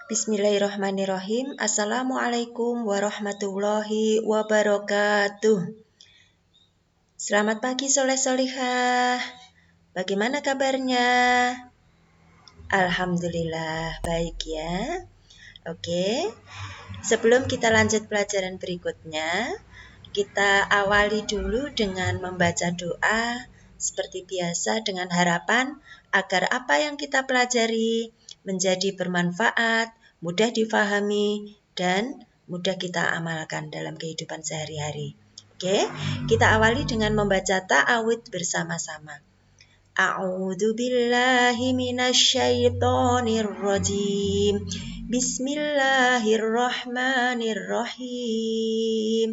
Bismillahirrahmanirrahim. Assalamualaikum warahmatullahi wabarakatuh. Selamat pagi soleh solihah. Bagaimana kabarnya? Alhamdulillah baik ya. Oke. Sebelum kita lanjut pelajaran berikutnya, kita awali dulu dengan membaca doa seperti biasa dengan harapan agar apa yang kita pelajari menjadi bermanfaat, mudah difahami, dan mudah kita amalkan dalam kehidupan sehari-hari. Oke, kita awali dengan membaca ta'awudz bersama-sama. A'udzu billahi minasyaitonir rajim. Bismillahirrahmanirrahim.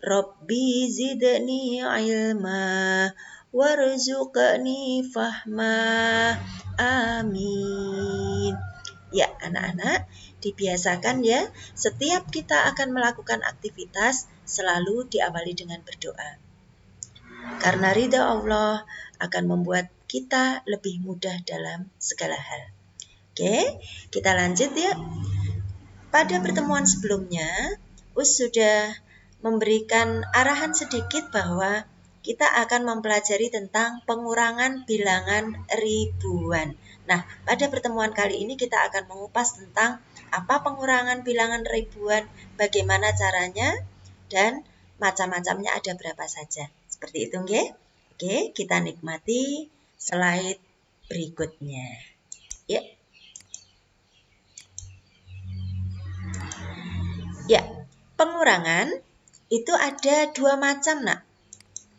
Rabbi zidni ilma warzuqni fahma. Amin. Ya, anak-anak, dibiasakan ya, setiap kita akan melakukan aktivitas selalu diawali dengan berdoa. Karena ridha Allah akan membuat kita lebih mudah dalam segala hal. Oke, kita lanjut ya. Pada pertemuan sebelumnya, sudah memberikan arahan sedikit bahwa kita akan mempelajari tentang pengurangan bilangan ribuan. Nah, pada pertemuan kali ini kita akan mengupas tentang apa pengurangan bilangan ribuan, bagaimana caranya, dan macam-macamnya ada berapa saja. Seperti itu, nggih? Oke, kita nikmati slide berikutnya. Ya. Ya, pengurangan itu ada dua macam, nak.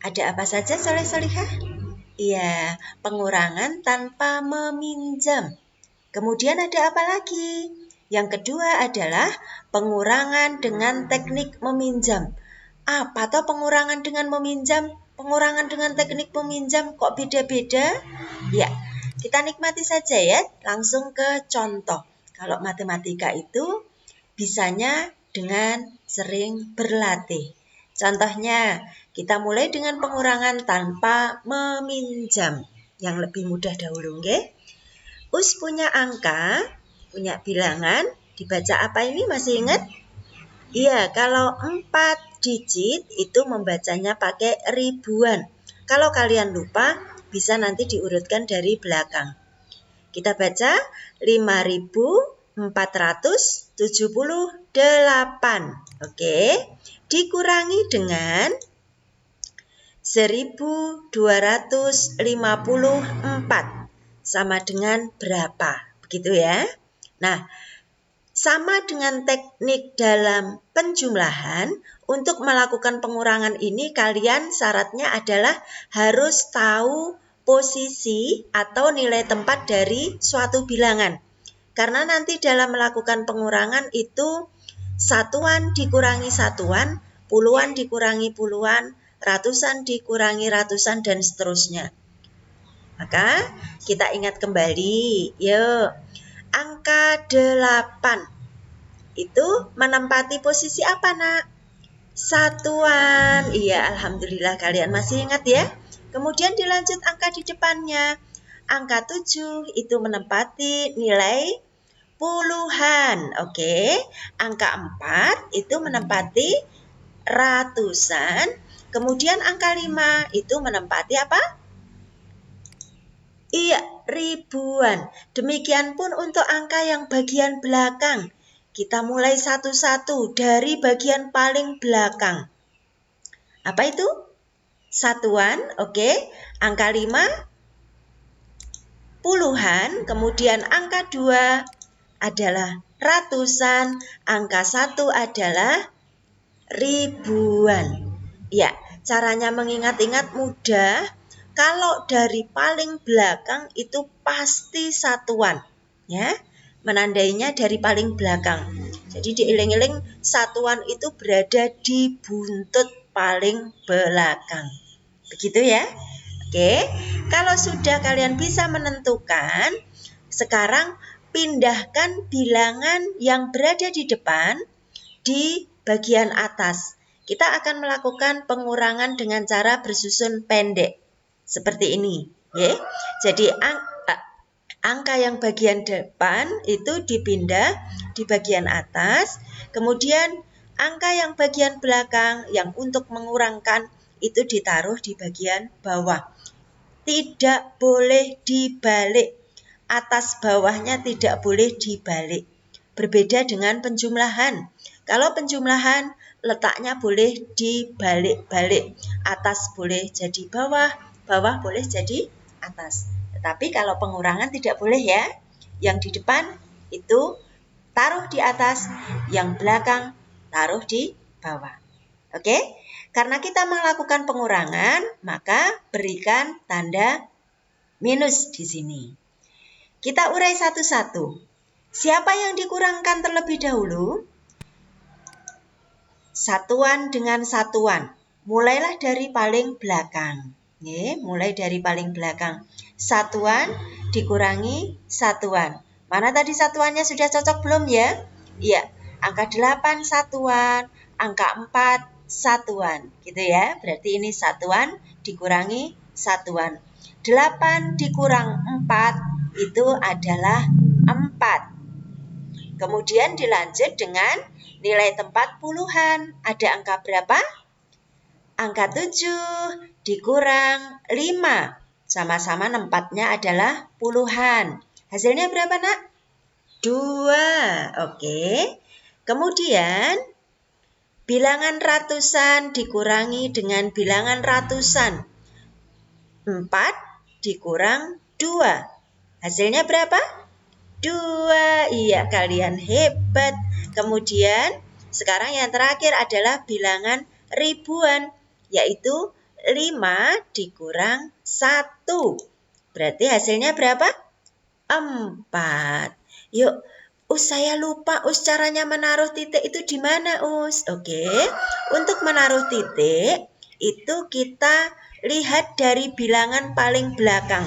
Ada apa saja, soleh solihah? Iya, pengurangan tanpa meminjam. Kemudian ada apa lagi? Yang kedua adalah pengurangan dengan teknik meminjam. Apa toh pengurangan dengan meminjam? Pengurangan dengan teknik meminjam kok beda-beda? Ya, kita nikmati saja ya, langsung ke contoh. Kalau matematika itu bisanya dengan sering berlatih. Contohnya, kita mulai dengan pengurangan tanpa meminjam. Yang lebih mudah dahulu, nggih. Us punya angka, punya bilangan, dibaca apa ini masih ingat? Iya, kalau 4 digit itu membacanya pakai ribuan. Kalau kalian lupa, bisa nanti diurutkan dari belakang. Kita baca 5.478. Oke, dikurangi dengan 1.254. Sama dengan berapa? Begitu ya. Nah, sama dengan teknik dalam penjumlahan, untuk melakukan pengurangan ini kalian syaratnya adalah harus tahu posisi atau nilai tempat dari suatu bilangan. Karena nanti dalam melakukan pengurangan itu satuan dikurangi satuan, puluhan dikurangi puluhan, ratusan dikurangi ratusan, dan seterusnya. Maka kita ingat kembali, yuk. Angka 8 itu menempati posisi apa, nak? Satuan. Iya, alhamdulillah kalian masih ingat ya. Kemudian dilanjut angka di depannya. Angka 7 itu menempati nilai puluhan. Oke. Angka 4 itu menempati ratusan. Kemudian angka 5 itu menempati apa? Iya, ribuan. Demikian pun untuk angka yang bagian belakang. Kita mulai satu-satu dari bagian paling belakang. Apa itu? Satuan, oke. Angka 5, puluhan. Kemudian angka 2 adalah ratusan. Angka 1 adalah ribuan. Ya, caranya mengingat-ingat mudah. Kalau dari paling belakang itu pasti satuan, ya. Menandainya dari paling belakang. Jadi diiling-iling satuan itu berada di buntut paling belakang. Begitu ya. Oke. Kalau sudah kalian bisa menentukan, sekarang pindahkan bilangan yang berada di depan di bagian atas. Kita akan melakukan pengurangan dengan cara bersusun pendek. Seperti ini, ya. Jadi angka yang bagian depan itu dipindah di bagian atas, kemudian angka yang bagian belakang yang untuk mengurangkan itu ditaruh di bagian bawah. Tidak boleh dibalik. Atas bawahnya tidak boleh dibalik. Berbeda dengan penjumlahan. Kalau penjumlahan letaknya boleh dibalik-balik. Atas boleh jadi bawah, bawah boleh jadi atas. Tetapi kalau pengurangan tidak boleh ya. Yang di depan itu taruh di atas, yang belakang taruh di bawah. Oke? Karena kita melakukan pengurangan, maka berikan tanda minus di sini. Kita urai satu-satu. Siapa yang dikurangkan terlebih dahulu? Satuan dengan satuan. Mulailah dari paling belakang. Mulai dari paling belakang. Satuan dikurangi satuan. Mana tadi satuannya sudah cocok belum ya? Iya, angka 8 satuan, angka 4 satuan. Gitu ya, berarti ini satuan dikurangi satuan. 8 dikurang 4 itu adalah 4. Kemudian dilanjut dengan nilai tempat puluhan. Ada angka berapa? Angka 7 dikurang 5. Sama-sama tempatnya adalah puluhan. Hasilnya berapa nak? 2. Oke. Kemudian bilangan ratusan dikurangi dengan bilangan ratusan. 4 dikurang 2. Hasilnya berapa? 2. Iya, kalian hebat. Kemudian sekarang yang terakhir adalah bilangan ribuan, yaitu 5 dikurang 1. Berarti hasilnya berapa? 4. Yuk, saya lupa caranya menaruh titik itu di mana, Oke, untuk menaruh titik itu kita lihat dari bilangan paling belakang.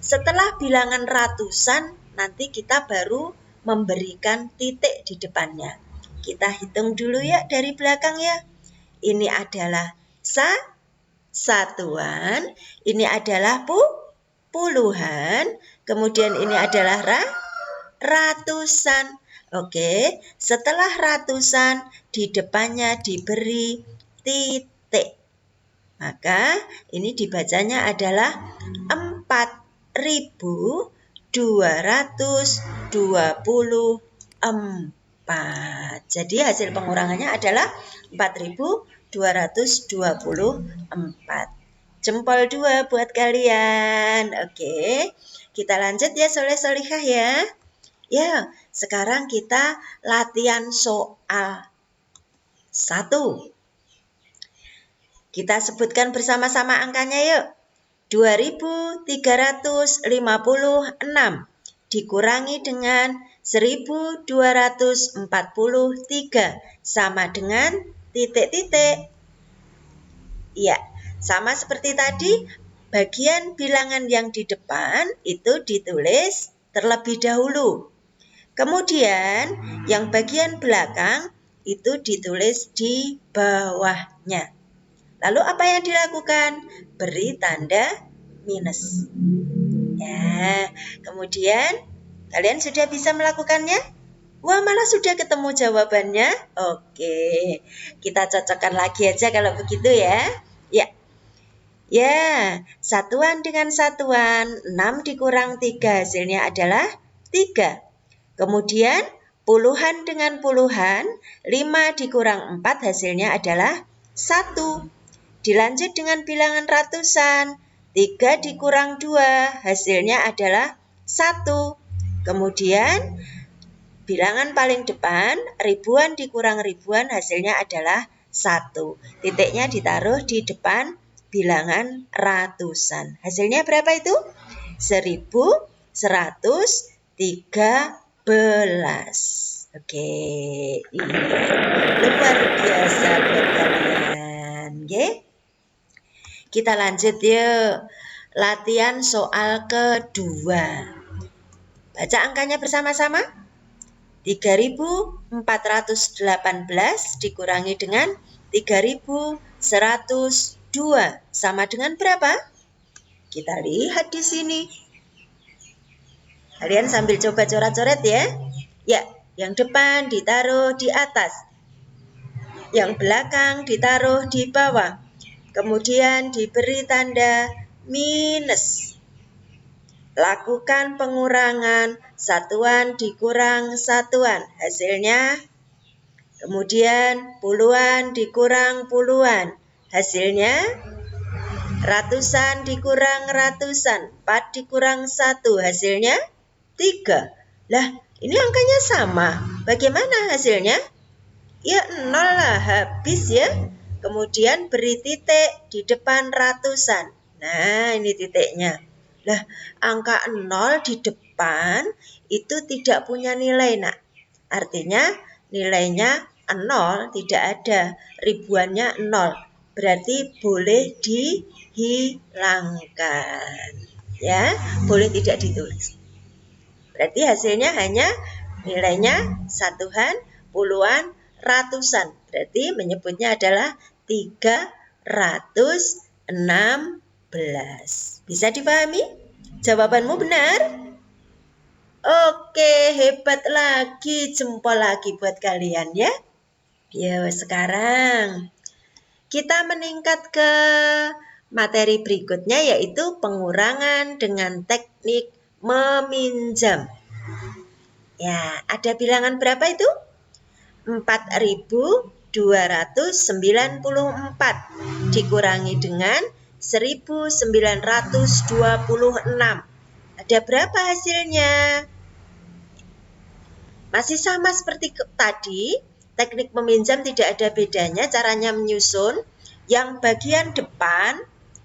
Setelah bilangan ratusan, nanti kita baru memberikan titik di depannya. Kita hitung dulu ya dari belakang ya. Ini adalah satuan, ini adalah puluhan, kemudian ini adalah ratusan. Oke, setelah ratusan di depannya diberi titik. Maka ini dibacanya adalah 4.224. Jadi hasil pengurangannya adalah 4.224. Jempol 2 buat kalian. Oke, kita lanjut ya soleh-solihah ya. Ya, sekarang kita latihan soal 1. Kita sebutkan bersama-sama angkanya yuk. 2.356 dikurangi dengan 1.243 sama dengan titik-titik. Ya, sama seperti tadi, bagian bilangan yang di depan itu ditulis terlebih dahulu. Kemudian yang bagian belakang itu ditulis di bawahnya. Lalu apa yang dilakukan? Beri tanda minus. Ya, kemudian kalian sudah bisa melakukannya? Wah, malah sudah ketemu jawabannya. Oke, kita cocokkan lagi aja kalau begitu ya. Ya, satuan dengan satuan, 6 dikurang 3 hasilnya adalah 3. Kemudian puluhan dengan puluhan, 5 dikurang 4 hasilnya adalah 1. Dilanjut dengan bilangan ratusan, 3 dikurang 2 hasilnya adalah 1. Kemudian bilangan paling depan, ribuan dikurang ribuan hasilnya adalah 1. Titiknya ditaruh di depan bilangan ratusan. Hasilnya berapa itu? 1.113. Oke, ini luar biasa buat kalian. Oke? Kita lanjut yuk. Latihan soal kedua. Baca angkanya bersama-sama. 3.418 dikurangi dengan 3.102 sama dengan berapa? Kita lihat di sini. Kalian sambil coba coret-coret ya. Ya, yang depan ditaruh di atas. Yang belakang ditaruh di bawah. Kemudian diberi tanda minus. Lakukan pengurangan satuan dikurang satuan. Hasilnya, kemudian puluhan dikurang puluhan. Hasilnya, ratusan dikurang ratusan. 4 dikurang 1. Hasilnya, 3. Lah, ini angkanya sama. Bagaimana hasilnya? Ya 0 lah, habis ya. Kemudian beri titik di depan ratusan. Nah, ini titiknya. Lah, angka 0 di depan itu tidak punya nilai, nak. Artinya nilainya 0, tidak ada. Ribuannya 0. Berarti boleh dihilangkan. Ya, boleh tidak ditulis. Berarti hasilnya hanya nilainya satuan, puluhan, ratusan. Berarti menyebutnya adalah 316. Bisa dipahami? Jawabanmu benar? Oke, hebat lagi. Jempol lagi buat kalian ya. Ya, sekarang kita meningkat ke materi berikutnya, yaitu pengurangan dengan teknik meminjam. Ya, ada bilangan berapa itu? 4.294 dikurangi dengan 1.926. Ada berapa hasilnya? Masih sama seperti tadi, teknik meminjam tidak ada bedanya, caranya menyusun. Yang bagian depan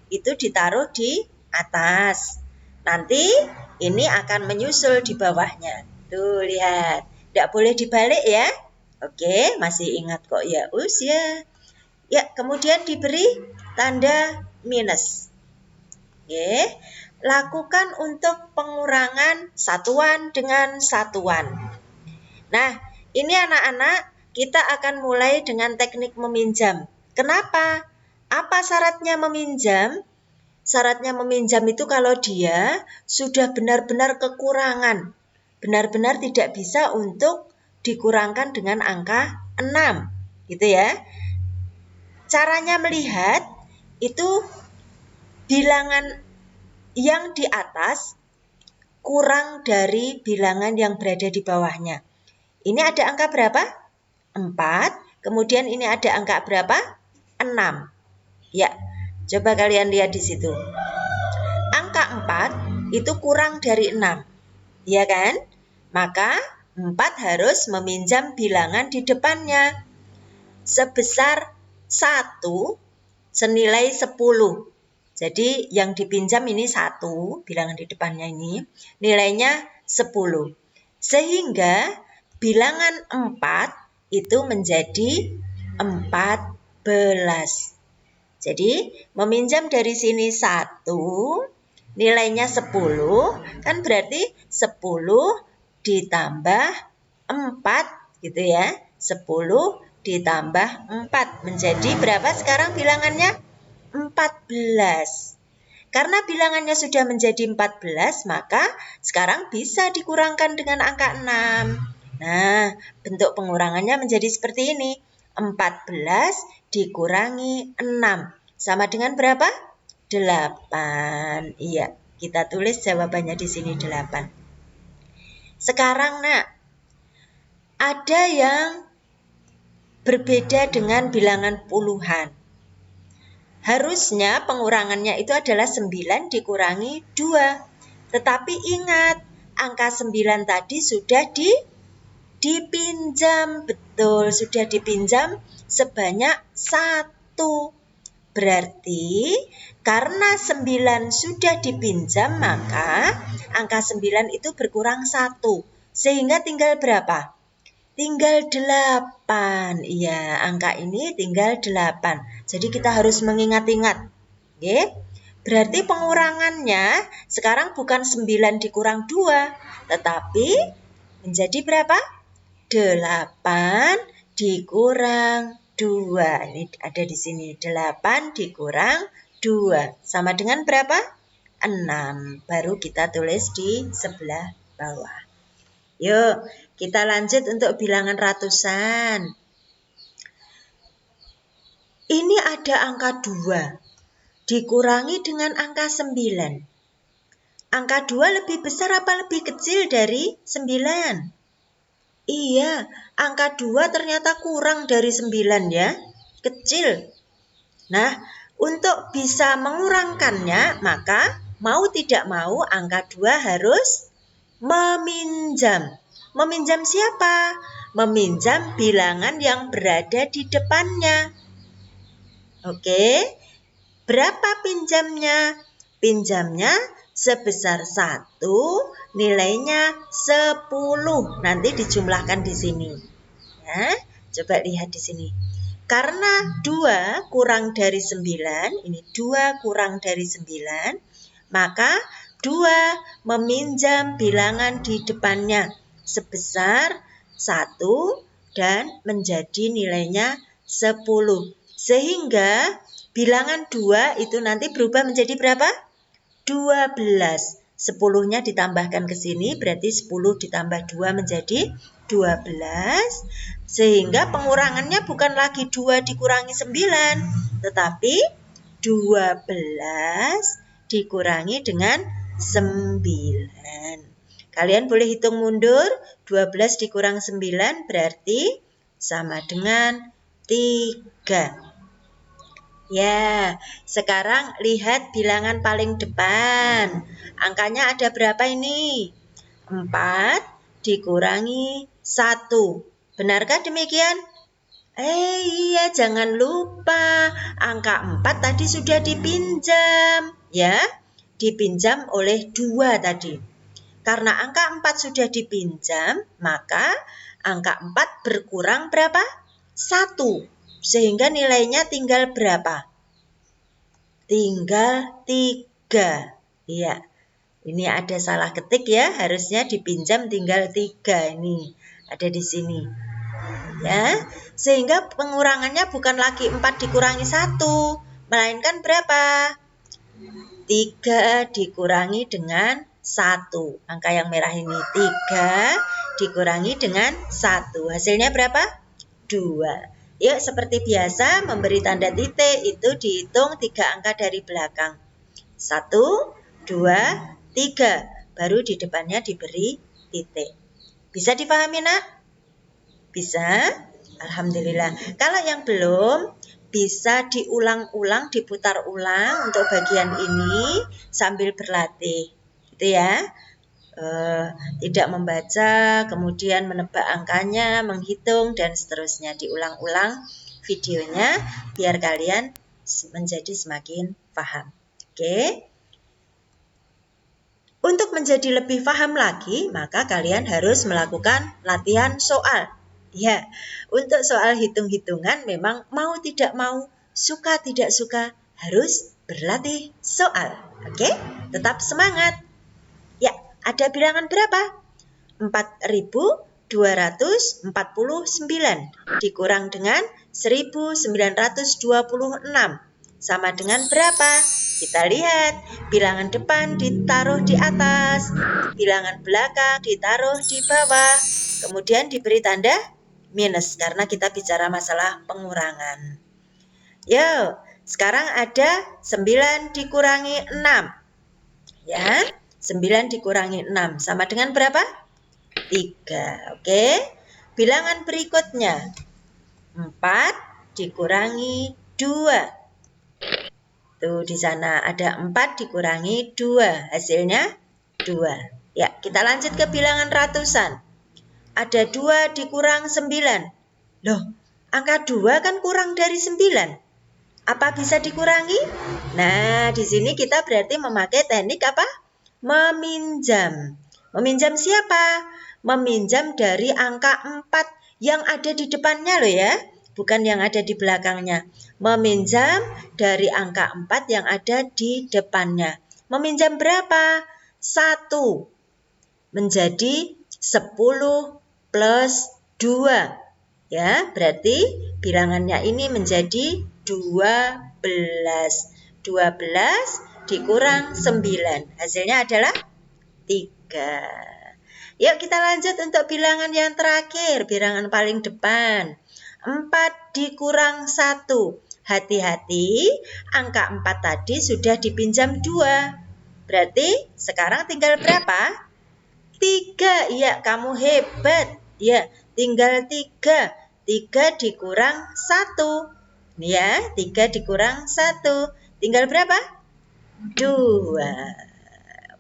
itu ditaruh di atas. Nanti ini akan menyusul di bawahnya. Tuh, lihat. Tidak boleh dibalik ya. Oke, masih ingat kok ya, ya. Ya, kemudian diberi tanda minus. Oke, lakukan untuk pengurangan satuan dengan satuan. Nah, ini anak-anak, kita akan mulai dengan teknik meminjam. Kenapa? Apa syaratnya meminjam? Syaratnya meminjam itu kalau dia sudah benar-benar kekurangan. Benar-benar tidak bisa untuk dikurangkan dengan angka 6. Gitu ya. Caranya melihat itu bilangan yang di atas kurang dari bilangan yang berada di bawahnya. Ini ada angka berapa? 4. Kemudian ini ada angka berapa? 6. Ya, coba kalian lihat di situ. Angka 4 itu kurang dari 6. Ya kan? Maka 4 harus meminjam bilangan di depannya sebesar 1 senilai 10. Jadi yang dipinjam ini 1, bilangan di depannya ini, nilainya 10. Sehingga bilangan 4 itu menjadi 14. Jadi meminjam dari sini 1, nilainya 10, kan berarti 10 ditambah 4 gitu ya. 10 ditambah 4 menjadi berapa sekarang bilangannya? 14. Karena bilangannya sudah menjadi 14, maka sekarang bisa dikurangkan dengan angka 6. Nah, bentuk pengurangannya menjadi seperti ini. 14 dikurangi 6. Sama dengan berapa? 8. Iya, kita tulis jawabannya di sini 8. Sekarang, nak, ada yang berbeda dengan bilangan puluhan. Harusnya pengurangannya itu adalah 9 dikurangi 2. Tetapi ingat, angka 9 tadi sudah dipinjam. Betul, sudah dipinjam sebanyak 1. Berarti karena 9 sudah dipinjam, maka angka 9 itu berkurang 1. Sehingga tinggal berapa? Tinggal 8. Iya, angka ini tinggal 8. Jadi kita harus mengingat-ingat. Oke? Berarti pengurangannya sekarang bukan 9 dikurang 2, tetapi menjadi berapa? 8 dikurang 2. Ini ada di sini. 8 dikurang 2. Sama dengan berapa? 6. Baru kita tulis di sebelah bawah. Yuk, kita lanjut untuk bilangan ratusan. Ini ada angka 2 dikurangi dengan angka 9. Angka 2 lebih besar apa lebih kecil dari 9? Iya, angka 2 ternyata kurang dari 9 ya, kecil. Nah, untuk bisa mengurangkannya, maka mau tidak mau angka 2 harus meminjam. Meminjam siapa? Meminjam bilangan yang berada di depannya. Oke, berapa pinjamnya? Pinjamnya sebesar 1, nilainya 10. Nanti dijumlahkan di sini. Ya, coba lihat di sini. Karena 2 kurang dari 9, ini 2 kurang dari 9, maka 2 meminjam bilangan di depannya sebesar 1 dan menjadi nilainya 10. Sehingga bilangan 2 itu nanti berubah menjadi berapa? 12. 10-nya ditambahkan ke sini, berarti 10 ditambah 2 menjadi 12. Sehingga pengurangannya bukan lagi 2 dikurangi 9, tetapi 12 dikurangi dengan 9. Kalian boleh hitung mundur, 12 dikurang 9 berarti sama dengan 3. Ya, sekarang lihat bilangan paling depan. Angkanya ada berapa ini? 4 dikurangi 1. Benarkah demikian? Iya, jangan lupa. Angka 4 tadi sudah dipinjam. Ya, dipinjam oleh 2 tadi. Karena angka 4 sudah dipinjam, maka angka 4 berkurang berapa? 1. Sehingga nilainya tinggal berapa? Tinggal 3. Iya. Ini ada salah ketik ya, harusnya dipinjam tinggal 3 ini. Ada di sini. Ya. Sehingga pengurangannya bukan lagi 4 dikurangi 1, melainkan berapa? 3 dikurangi dengan 1. Angka yang merah ini 3 dikurangi dengan 1. Hasilnya berapa? 2. Yuk, seperti biasa, memberi tanda titik itu dihitung 3 angka dari belakang. 1, 2, 3. Baru di depannya diberi titik. Bisa dipahami, nak? Bisa? Alhamdulillah. Kalau yang belum, bisa diulang-ulang, diputar ulang untuk bagian ini sambil berlatih. Gitu ya. Tidak membaca, kemudian menebak angkanya, menghitung, dan seterusnya. Diulang-ulang videonya biar kalian menjadi semakin paham. Oke. Untuk menjadi lebih paham lagi, maka kalian harus melakukan latihan soal. Ya, untuk soal hitung-hitungan memang mau tidak mau, suka tidak suka, harus berlatih soal. Oke, tetap semangat. Ya, ada bilangan berapa? 4.249 dikurang dengan 1.926 sama dengan berapa? Kita lihat, bilangan depan ditaruh di atas, bilangan belakang ditaruh di bawah, kemudian diberi tanda minus karena kita bicara masalah pengurangan. Yo, sekarang ada 9 dikurangi 6. Ya, 9 dikurangi 6 sama dengan berapa? 3. Oke. Bilangan berikutnya 4 dikurangi 2. Tuh di sana ada 4 dikurangi 2. Hasilnya 2. Ya, kita lanjut ke bilangan ratusan. Ada 2 dikurang 9. Loh, angka 2 kan kurang dari 9. Apa bisa dikurangi? Nah, di sini kita berarti memakai teknik apa? Meminjam. Meminjam siapa? Meminjam dari angka 4 yang ada di depannya loh ya. Bukan yang ada di belakangnya. Meminjam dari angka 4 yang ada di depannya. Meminjam berapa? 1. Menjadi 10 plus 2. Ya, berarti bilangannya ini menjadi 12. 12 dikurang 9. Hasilnya adalah 3. Yuk kita lanjut untuk bilangan yang terakhir, bilangan paling depan. 4 dikurang 1. Hati-hati, angka 4 tadi sudah dipinjam 2. Berarti sekarang tinggal berapa? 3. Ya, kamu hebat. Ya, tinggal 3. 3 dikurang 1. Ya, 3 dikurang 1. Tinggal berapa? 2.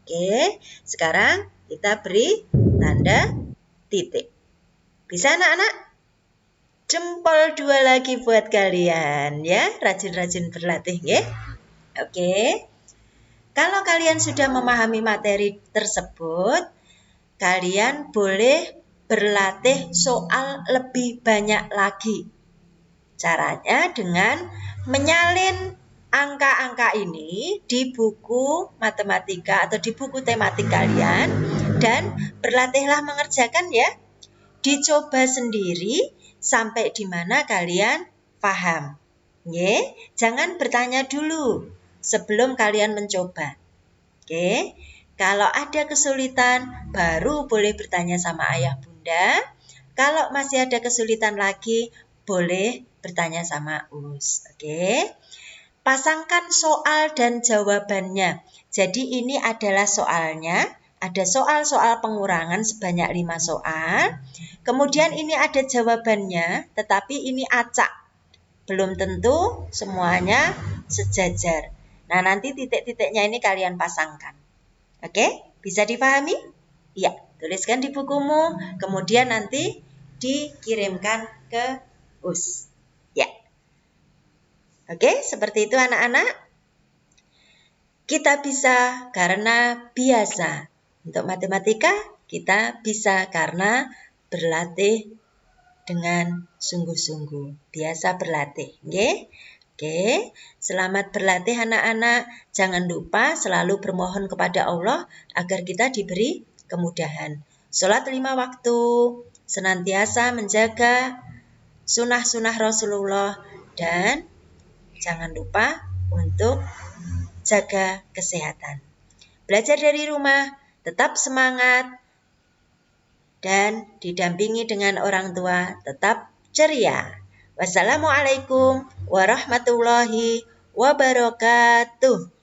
Oke, sekarang kita beri tanda titik. Bisa anak-anak? Jempol 2 lagi buat kalian ya, rajin-rajin berlatih ya. Oke. Kalau kalian sudah memahami materi tersebut, kalian boleh berlatih soal lebih banyak lagi. Caranya dengan menyalin angka-angka ini di buku matematika atau di buku tematik kalian dan berlatihlah mengerjakan ya. Dicoba sendiri sampai di mana kalian paham. Ye, jangan bertanya dulu sebelum kalian mencoba. Oke. Kalau ada kesulitan baru boleh bertanya sama ayah bunda. Kalau masih ada kesulitan lagi boleh bertanya sama Us. Oke. Pasangkan soal dan jawabannya. Jadi ini adalah soalnya. Ada soal-soal pengurangan sebanyak 5 soal. Kemudian ini ada jawabannya, tetapi ini acak. Belum tentu semuanya sejajar. Nah, nanti titik-titiknya ini kalian pasangkan. Oke, bisa dipahami? Iya, tuliskan di bukumu, kemudian nanti dikirimkan ke US. Ya. Oke, seperti itu anak-anak. Kita bisa karena biasa. Untuk matematika kita bisa karena berlatih dengan sungguh-sungguh. Biasa berlatih. Oke, selamat berlatih anak-anak. Jangan lupa selalu bermohon kepada Allah agar kita diberi kemudahan. Sholat 5 waktu, senantiasa menjaga sunnah-sunnah Rasulullah, dan jangan lupa untuk jaga kesehatan. Belajar dari rumah, tetap semangat, dan didampingi dengan orang tua, tetap ceria. Wassalamualaikum warahmatullahi wabarakatuh.